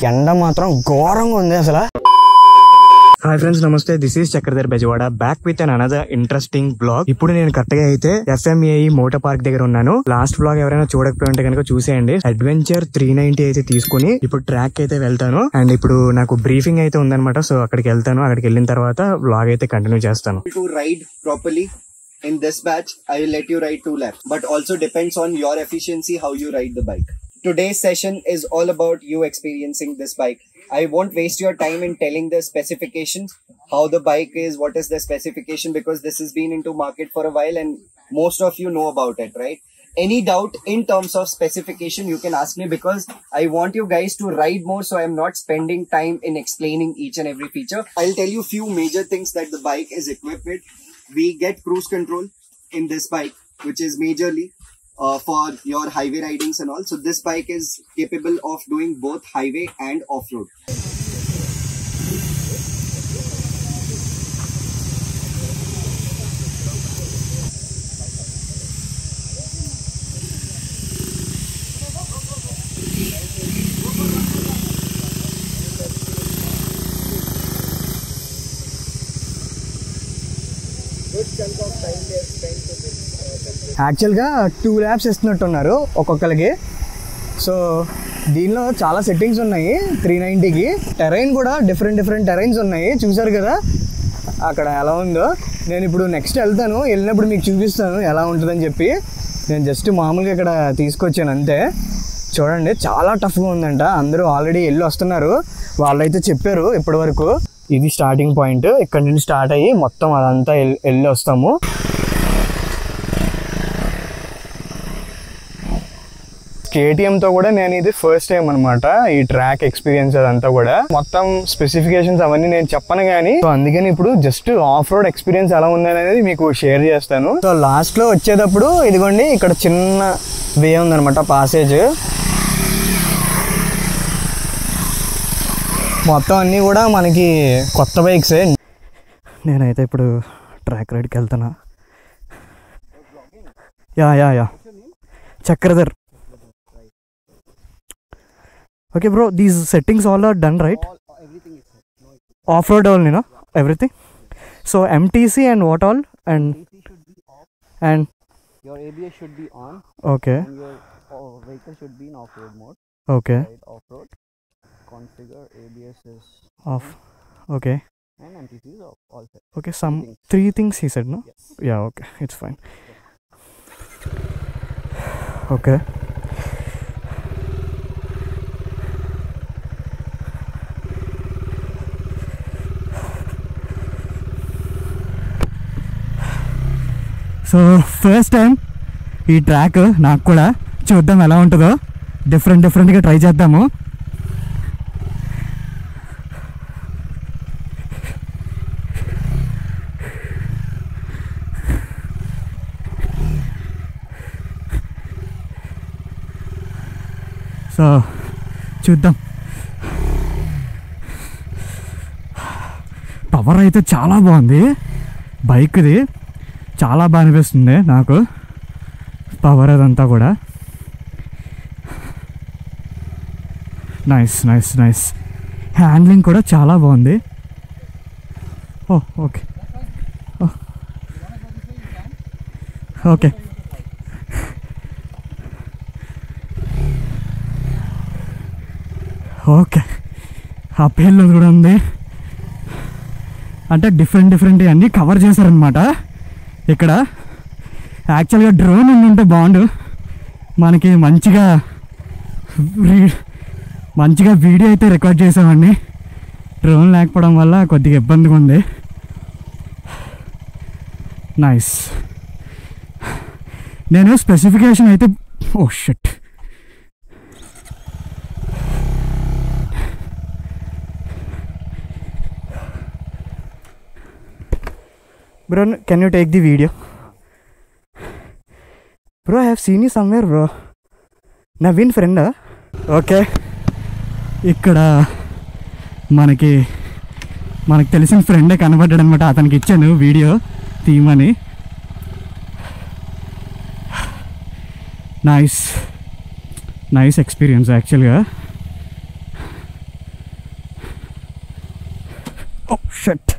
ఎండ మాత్రం ఘోరంగా ఉంది అసలు. హాయ్ ఫ్రెండ్స్, నమస్తే. This is Chakradhar Bezawada, back with an another interesting blog. ఇప్పుడు నేను కరెక్ట్ గా అయితే FMEI మోటార్ పార్క్ దగ్గర ఉన్నాను. లాస్ట్ బ్లాగ్ ఎవరైనా చూడకపోయి ఉంటే కనుక చూసేయండి. అడ్వెంచర్ 390 అయితే తీసుకుని ఇప్పుడు ట్రాక్ అయితే వెళ్తాను. అండ్ ఇప్పుడు నాకు బ్రీఫింగ్ అయితే ఉందన్నమాట. సో అక్కడికి వెళ్తాను. అక్కడికి వెళ్ళిన తర్వాత బ్లాగ్ అయితే కంటిన్యూ చేస్తాను. To ride properly in this batch, I will let you ride 2 laps, but also depends on your efficiency how you ride the bike. Today's session is all about you experiencing this bike. I won't waste your time in telling the specifications, how the bike is, what is the specification, because this has been into market for a while and most of you know about it, right? Any doubt in terms of specification, you can ask me, because I want you guys to ride more, so I'm not spending time in explaining each and every feature. I'll tell you few major things that the bike is equipped with. We get cruise control in this bike, which is majorly for your highway ridings and all. So this bike is capable of doing both highway and off-road. యాక్చువల్గా 2 laps ఇస్తున్నట్టున్నారు ఒక్కొక్కరికి. So దీనిలో చాలా settings ఉన్నాయి 390కి. Terrain కూడా different terrains ఉన్నాయి, చూసారు కదా అక్కడ ఎలా ఉందో. నేను ఇప్పుడు నెక్స్ట్ వెళ్తాను, వెళ్ళినప్పుడు మీకు చూపిస్తాను ఎలా ఉంటుందని చెప్పి. నేను జస్ట్ మామూలుగా ఇక్కడ తీసుకొచ్చాను అంతే. చూడండి చాలా టఫ్గా ఉందంట. అందరూ ఆల్రెడీ వెళ్ళి వస్తున్నారు, వాళ్ళైతే చెప్పారు ఇప్పటి వరకు. ఇది స్టార్టింగ్ పాయింట్, ఇక్కడ నుండి స్టార్ట్ అయ్యి మొత్తం అదంతా వెళ్ళి వస్తాము. KTMతో కూడా నేను ఇది ఫస్ట్ టైం అనమాట ఈ ట్రాక్ ఎక్స్పీరియన్స్. అదంతా కూడా మొత్తం స్పెసిఫికేషన్స్ అవన్నీ నేను చెప్పను కానీ, సో అందుకని ఇప్పుడు జస్ట్ ఆఫ్ రోడ్ ఎక్స్పీరియన్స్ ఎలా ఉంది అనేది మీకు షేర్ చేస్తాను. సో లాస్ట్ లో వచ్చేటప్పుడు ఇదిగోండి ఇక్కడ చిన్న వే ఉందనమాట, పాసేజ్. మొత్తం అన్నీ కూడా మనకి కొత్త బైక్సే. నేనైతే ఇప్పుడు ట్రాక్ రైడ్కి వెళ్తాను. Yeah Chakradhar. Okay bro, these settings all are done, right? Everything is set. No, off-road only, no? Everything. So MTC and what all? And MTC should be off. And your ABS should be on. Okay. And your vehicle should be in off-road mode. Okay. Right, off-road. Configure ABS is Off. Okay. and MTC is off. All set. Okay. Some 3 things he said, no? Yes. Yeah. Okay. It's fine. Okay. So first time ఈ track నాకు కూడా, చూద్దాం ఎలా ఉంటుందో. డిఫరెంట్గా try చేద్దాము. So చూద్దాం. Power అయితే చాలా బాగుంది బైక్ది, చాలా బాగా అనిపిస్తుంది నాకు పవర్ అదంతా కూడా. నైస్. హ్యాండ్లింగ్ కూడా చాలా బాగుంది. Okay okay. Okay up hill కూడా ఉంది. అంటే డిఫరెంట్ అన్నీ కవర్ చేశారనమాట ఇక్కడ. యాక్చువల్గా డ్రోన్ ఉంటే బాగుండు, మనకి మంచిగా వీడియో అయితే రికార్డ్ చేసామండి. డ్రోన్ లేకపోవడం వల్ల కొద్దిగా ఇబ్బందిగా ఉంది. నైస్. నేను స్పెసిఫికేషన్ అయితే shit. Bro, can you take the video? Bro, I have seen you somewhere, bro. Naveen friend? Okay. ఇక్కడ మనకి తెలిసిన ఫ్రెండే కనబడ్డాడు అనమాట. అతనికి ఇచ్చాను వీడియో తీయమని. నైస్ ఎక్స్పీరియన్స్ యాక్చువల్గా. Oh shit.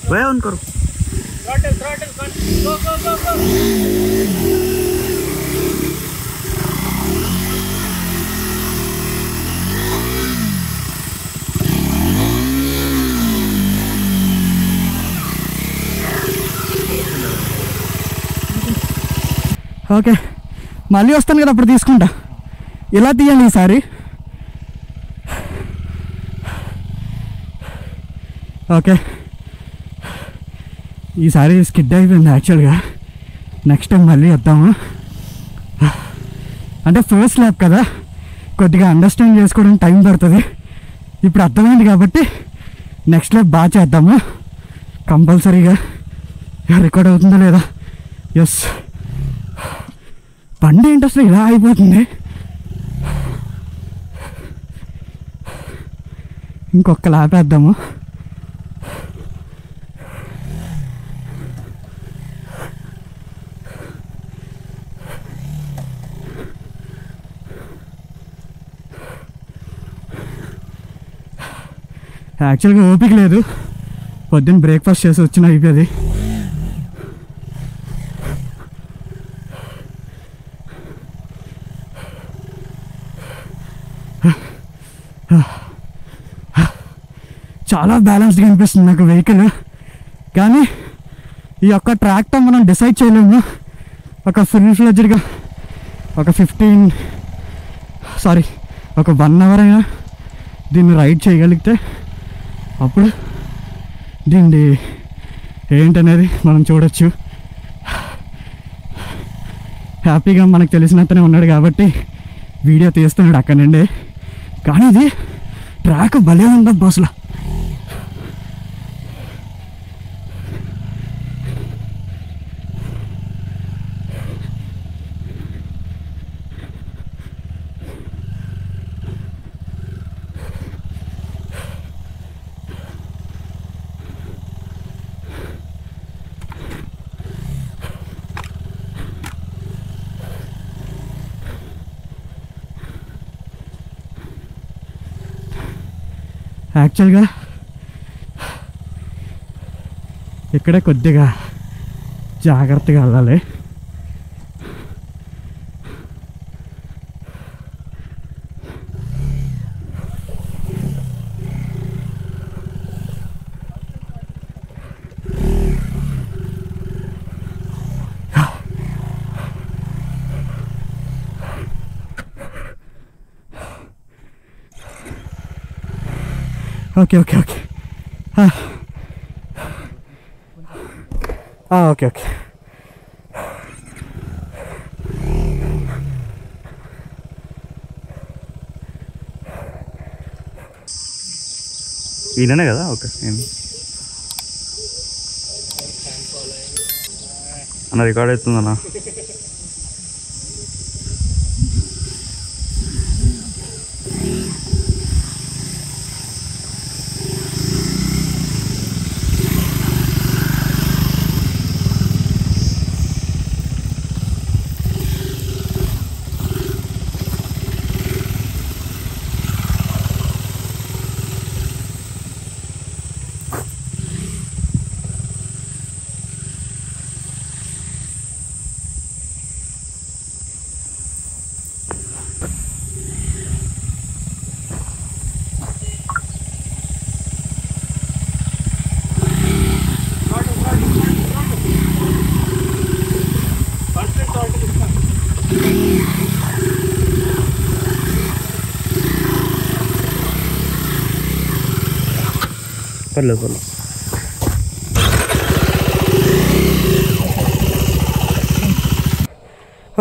वह ऑन करो ఓకే మళ్ళీ వస్తాను కదా అప్పుడు తీసుకుంటా ఇలా తీయండి ఈసారి ఓకే ఈసారి స్కిడ్ అయిపోయింది యాక్చువల్గా నెక్స్ట్ టైం మళ్ళీ వద్దాము అంటే ఫస్ట్ ల్యాప్ కదా కొద్దిగా అండర్స్టాండ్ చేసుకోవడానికి టైం పడుతుంది ఇప్పుడు అర్థమైంది కాబట్టి నెక్స్ట్ ల్యాప్ బాగా చేద్దాము కంపల్సరీగా రికార్డ్ అవుతుందో లేదా ఎస్ బండి ఏంటి అసలు ఇలా అయిపోతుంది ఇంకొక ల్యాప్ వేద్దాము యాక్చువల్గా ఓపిక లేదు పొద్దున్న బ్రేక్ఫాస్ట్ చేసి వచ్చిన అయిపోయింది చాలా బ్యాలెన్స్డ్గా అనిపిస్తుంది నాకు వెహికల్ కానీ ఈ యొక్క ట్రాక్తో మనం డిసైడ్ చేయలేము ఒక ఫుల్ ఫ్లెడ్జ్డ్గా ఒక 1 అవర్ అయినా దీన్ని రైడ్ చేయగలిగితే అప్పుడు దీన్ని ఏంటనేది మనం చూడొచ్చు హ్యాపీగా మనకు తెలిసినంతనే ఉన్నాడు కాబట్టి వీడియో తీస్తున్నాడు అక్కడ నుండి కానీ ఇది ట్రాక్ భలే ఉందబ్బా అసలు యాక్చువల్గా ఇక్కడే కొద్దిగా జాగ్రత్తగా వెళ్ళాలి okay okay okay okay okay ఈయననే కదా ఓకే అన్న రికార్డ్ అవుతుందన్నా పర్లేదు పర్లేదు.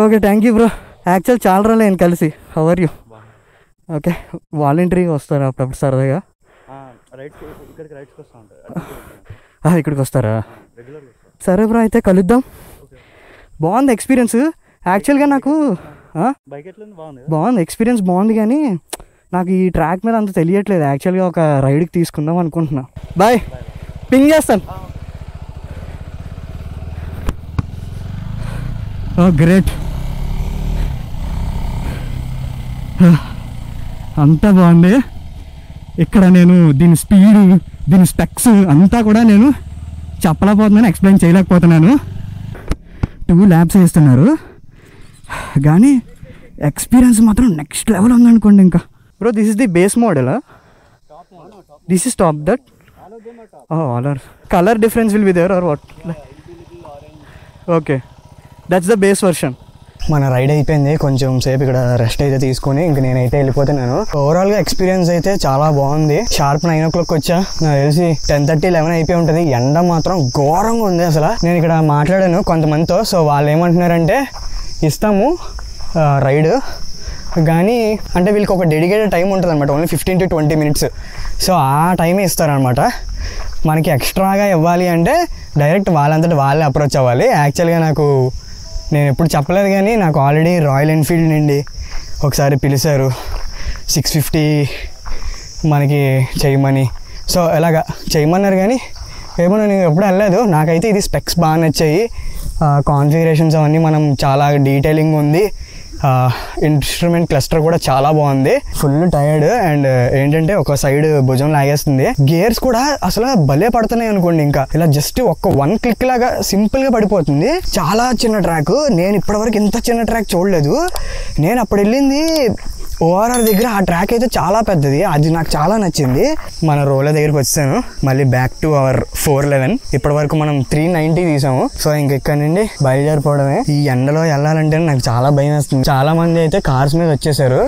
Okay, thank you bro. Actual చాలా రోజులు నేను కలిసి. How are you? ఓకే, వాలంటరీగా వస్తారా అప్పుడప్పుడు సరదాగా? ఇక్కడికి వస్తారా? సరే బ్రో, అయితే కలుద్దాం. బాగుంది ఎక్స్పీరియన్స్. యాక్చువల్గా నాకు బాగుంది ఎక్స్పీరియన్స్, బాగుంది. కానీ నాకు ఈ ట్రాక్ మీద అంత తెలియట్లేదు. యాక్చువల్గా ఒక రైడ్కి తీసుకుందాం అనుకుంటున్నా. బాయ్, పింగ్ చేస్తాను. గ్రేట్, అంతా బాగుంది. ఇక్కడ నేను దీని స్పీడు, దీని స్పెక్స్ అంతా కూడా నేను చెప్పలేకపోతున్నాను, ఎక్స్ప్లెయిన్ చేయలేకపోతున్నాను. 2 laps వేస్తున్నారు కానీ ఎక్స్పీరియన్స్ మాత్రం నెక్స్ట్ లెవెల్ ఉందనుకోండి. ఇంకా bro, this is the base model, this is top that. All are colour difference will be there or what? Okay, that's the base version. మన రైడ్ అయిపోయింది, కొంచెం సేపు ఇక్కడ రెస్ట్ అయితే తీసుకొని ఇంక నేనైతే వెళ్ళిపోతున్నాను. ఓవరాల్గా ఎక్స్పీరియన్స్ అయితే చాలా బాగుంది. షార్ప్ 9 o'clock వచ్చా, నాకు తెలిసి 10:30, 11 అయిపోయి ఉంటుంది. ఎండ మాత్రం ఘోరంగా ఉంది అసలు. నేను ఇక్కడ మాట్లాడాను కొంతమందితో. సో వాళ్ళు ఏమంటున్నారంటే ఇస్తాము రైడ్, కానీ అంటే వీళ్ళకి ఒక డెడికేటెడ్ టైం ఉంటుంది అనమాట, ఓన్లీ 15 to 20 minutes. సో ఆ టైమే ఇస్తారనమాట. మనకి ఎక్స్ట్రాగా ఇవ్వాలి అంటే డైరెక్ట్ వాళ్ళంతటి వాళ్ళే అప్రోచ్ అవ్వాలి. యాక్చువల్గా నేను ఎప్పుడు చెప్పలేదు, కానీ నాకు ఆల్రెడీ రాయల్ ఎన్ఫీల్డ్ నుండి ఒకసారి పిలిచారు 650 మనకి చేయమని. సో ఇలాగా చేయమన్నారు, కానీ ఏమో నేను ఎప్పుడు వెళ్ళలేదు. నాకైతే ఇది స్పెక్స్ బాగా నచ్చాయి, కాన్ఫిగరేషన్స్ అవన్నీ మనం చాలా డీటెయిలింగ్ ఉంది. ఇన్స్ట్రుమెంట్ క్లస్టర్ కూడా చాలా బాగుంది. ఫుల్ టైర్డ్ అండ్ ఏంటంటే ఒక సైడ్ భుజం లాగేస్తుంది. గేర్స్ కూడా అసలు భలే పడుతున్నాయి అనుకోండి. ఇంకా ఇలా జస్ట్ ఒక 1 click లాగా సింపుల్ గా పడిపోతుంది. చాలా చిన్న ట్రాక్, నేను ఇప్పటివరకు ఇంత చిన్న ట్రాక్ చూడలేదు. నేను అప్పుడు వెళ్ళింది ఓఆర్ఆర్ దగ్గర, ఆ ట్రాక్ అయితే చాలా పెద్దది, అది నాకు చాలా నచ్చింది. మన రోలర్ దగ్గరికి వచ్చాను, మళ్ళీ బ్యాక్ టు అవర్ 411. ఇప్పటి వరకు మనం 390 తీసాము. సో ఇంక ఇక్కడ నుండి బయలుదేరిపోవడమే. ఈ ఎండలో వెళ్ళాలంటే నాకు చాలా భయం వేస్తుంది. చాలా మంది అయితే కార్స్ మీద వచ్చేసారు.